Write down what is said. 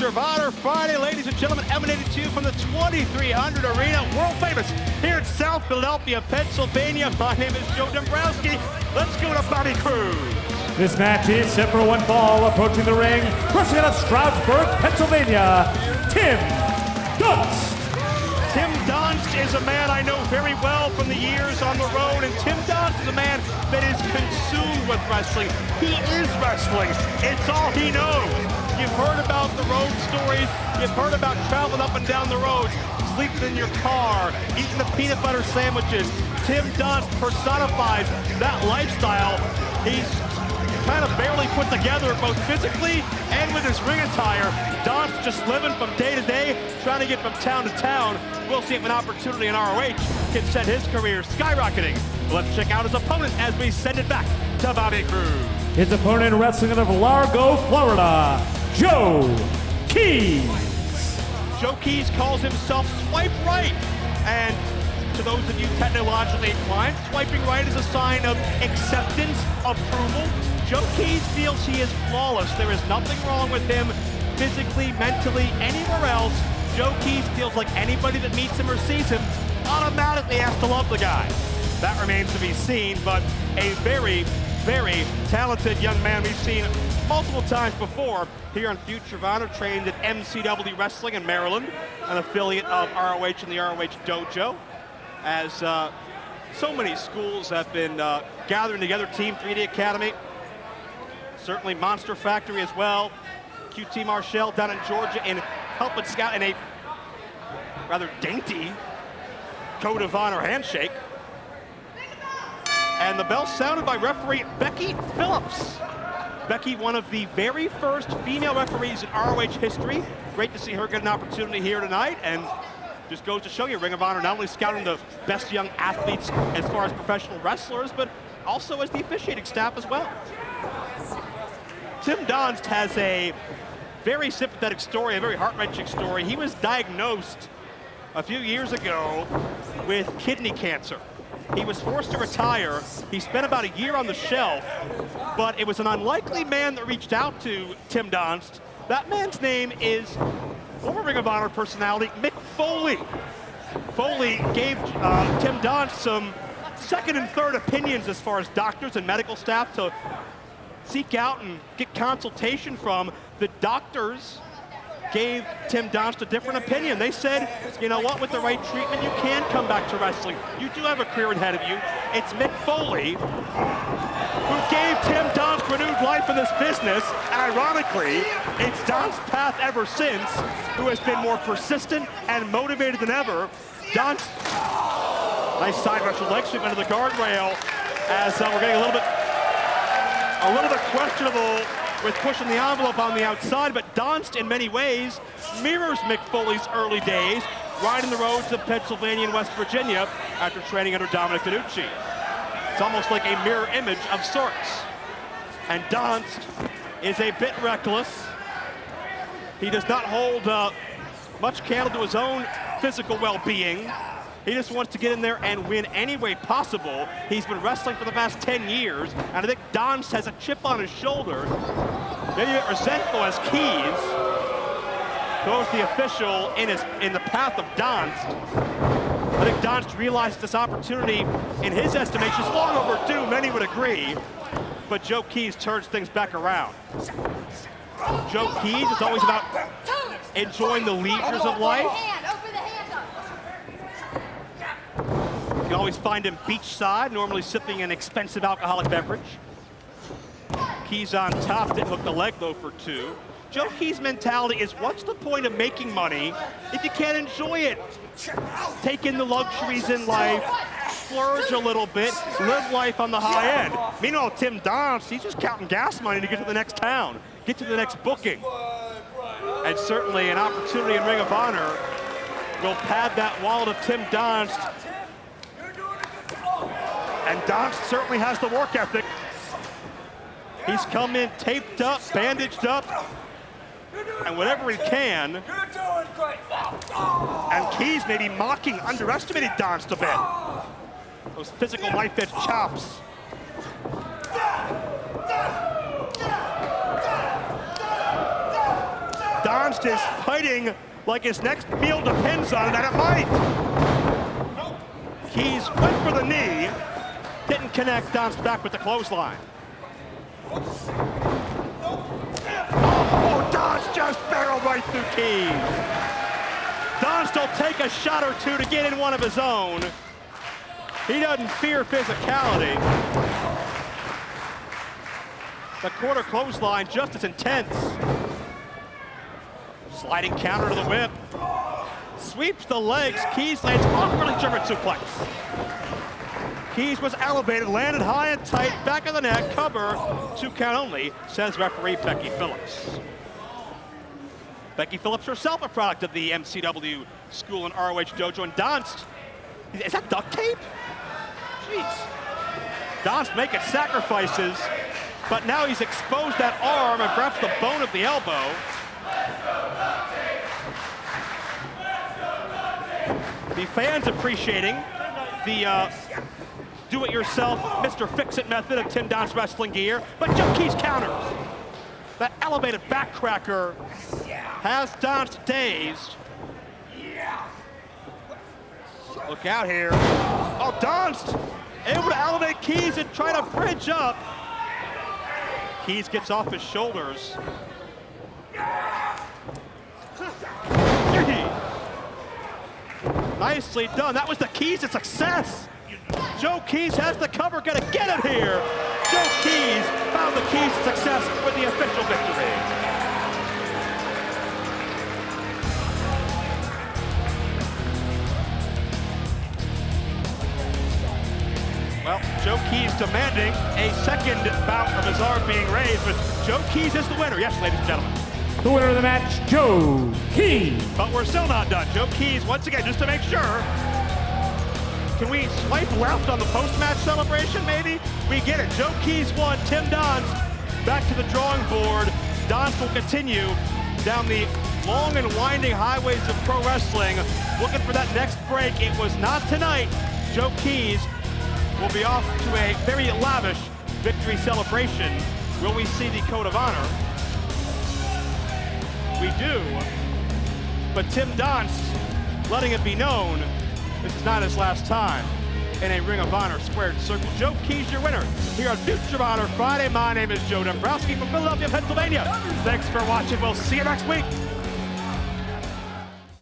Future of Honor Friday, ladies and gentlemen, emanating to you from the 2300 Arena, world famous here in South Philadelphia, Pennsylvania. My name is Joe Dombrowski. Let's go to Bobby Cruz. This match is set for one fall. Approaching the ring, wrestling out of Stroudsburg, Pennsylvania, Tim Donst. Tim Donst is a man I know very well from the years on the road, and Tim Donst is a man that is consumed with wrestling. He is wrestling. It's all he knows. You've heard about the road stories. You've heard about traveling up and down the roads, sleeping in your car, eating the peanut butter sandwiches. Tim Donst personifies that lifestyle. He's kind of barely put together both physically and with his ring attire. Donst just living from day to day, trying to get from town to town. We'll see if an opportunity in ROH can set his career skyrocketing. Let's check out his opponent as we send it back to Bobby Cruz. His opponent wrestling out of Largo, Florida, Joe Keys. Joe Keys calls himself Swipe Right. And to those of you technologically inclined, swiping right is a sign of acceptance, approval. Joe Keys feels he is flawless. There is nothing wrong with him physically, mentally, anywhere else. Joe Keys feels like anybody that meets him or sees him automatically has to love the guy. That remains to be seen, but a very, very talented young man we've seen multiple times before here on Future of Honor, trained at MCW Wrestling in Maryland, an affiliate of ROH and the ROH Dojo. As so many schools have been gathering together, Team 3D Academy, certainly Monster Factory as well, QT Marshall down in Georgia, and helping scout in a rather dainty Code of Honor handshake. And the bell sounded by referee Becky Phillips. Becky, one of the very first female referees in ROH history. Great to see her get an opportunity here tonight, and just goes to show you, Ring of Honor not only scouting the best young athletes as far as professional wrestlers, but also as the officiating staff as well. Tim Donst has a very sympathetic story, a very heart-wrenching story. He was diagnosed a few years ago with kidney cancer. He was forced to retire. He spent about a year on the shelf, but it was an unlikely man that reached out to Tim Donst. That man's name is former Ring of Honor personality Mick Foley. Foley gave Tim Donst some second and third opinions as far as doctors and medical staff to seek out and get consultation from. The doctors gave Tim Donst a different opinion. They said, you know what, with the right treatment, you can come back to wrestling. You do have a career ahead of you. It's Mick Foley who gave Tim Donst renewed life in this business. And ironically, it's Donst's path ever since, who has been more persistent and motivated than ever. Donst, nice side wrestle leg sweep under the guardrail, as we're getting a little bit questionable with pushing the envelope on the outside, but Donst in many ways mirrors Mick Foley's early days, riding the roads of Pennsylvania and West Virginia after training under Dominic DeNucci. It's almost like a mirror image of sorts. And Donst is a bit reckless. He does not hold much candle to his own physical well-being. He just wants to get in there and win any way possible. He's been wrestling for the past 10 years, and I think Donst has a chip on his shoulder. Maybe a bit resentful as Keys throws the official in the path of Donst. I think Donst realizes this opportunity, in his estimation, is long overdue. Many would agree, but Joe Keys turns things back around. Joe Keys is always about enjoying the leisures of life. You can always find him beachside, normally sipping an expensive alcoholic beverage. Keys on top, didn't hook the leg though for two. Joe Keys' mentality is, what's the point of making money if you can't enjoy it? Take in the luxuries in life, splurge a little bit, live life on the high end. Meanwhile, Tim Donst, he's just counting gas money to get to the next town, get to the next booking. And certainly an opportunity in Ring of Honor will pad that wallet of Tim Donst. And Donst certainly has the work ethic. He's come in taped up, bandaged up, and whatever he can. And Keys maybe mocking, underestimating Donst a bit. Those physical knife edge chops. Donst Donst is fighting like his next meal depends on it, and it might. Keys went for the knee, didn't connect. Donst back with the clothesline. Oh, Donst just barreled right through Keys. Donst will take a shot or two to get in one of his own. He doesn't fear physicality. The quarter clothesline just as intense. Sliding counter to the whip. Sweeps the legs. Keys lands awkwardly German suplex. Keys was elevated, landed high and tight, back of the neck, cover, 2 count only, says referee Becky Phillips. Becky Phillips herself a product of the MCW school and ROH dojo, and Donst, is that duct tape? Jeez. Donst making sacrifices, but now he's exposed that arm and perhaps the bone of the elbow. The fans appreciating the do-it-yourself Mr. Fix-It method of Tim Donst wrestling gear, but Joe Keys counters. That elevated backcracker has Donst dazed. Look out here. Oh, Donst able to elevate Keys and try to bridge up. Keys gets off his shoulders. Nicely done. That was the keys to success. Joe Keys has the cover, gonna get it here. Joe Keys found the keys to success with the official victory. Well, Joe Keys demanding a second bout of his arm being raised, but Joe Keys is the winner. Yes, ladies and gentlemen. The winner of the match, Joe Keys. But we're still not done. Joe Keys, once again, just to make sure. Can we swipe left on the post-match celebration, maybe? We get it. Joe Keys won. Tim Donst back to the drawing board. Donst will continue down the long and winding highways of pro wrestling, looking for that next break. It was not tonight. Joe Keys will be off to a very lavish victory celebration. Will we see the Code of Honor? We do. But Tim Donst letting it be known this is not his last time in a Ring of Honor squared circle. Joe Keys, your winner here on Future of Honor Friday. My name is Joe Dombrowski from Philadelphia, Pennsylvania. Thanks for watching. We'll see you next week.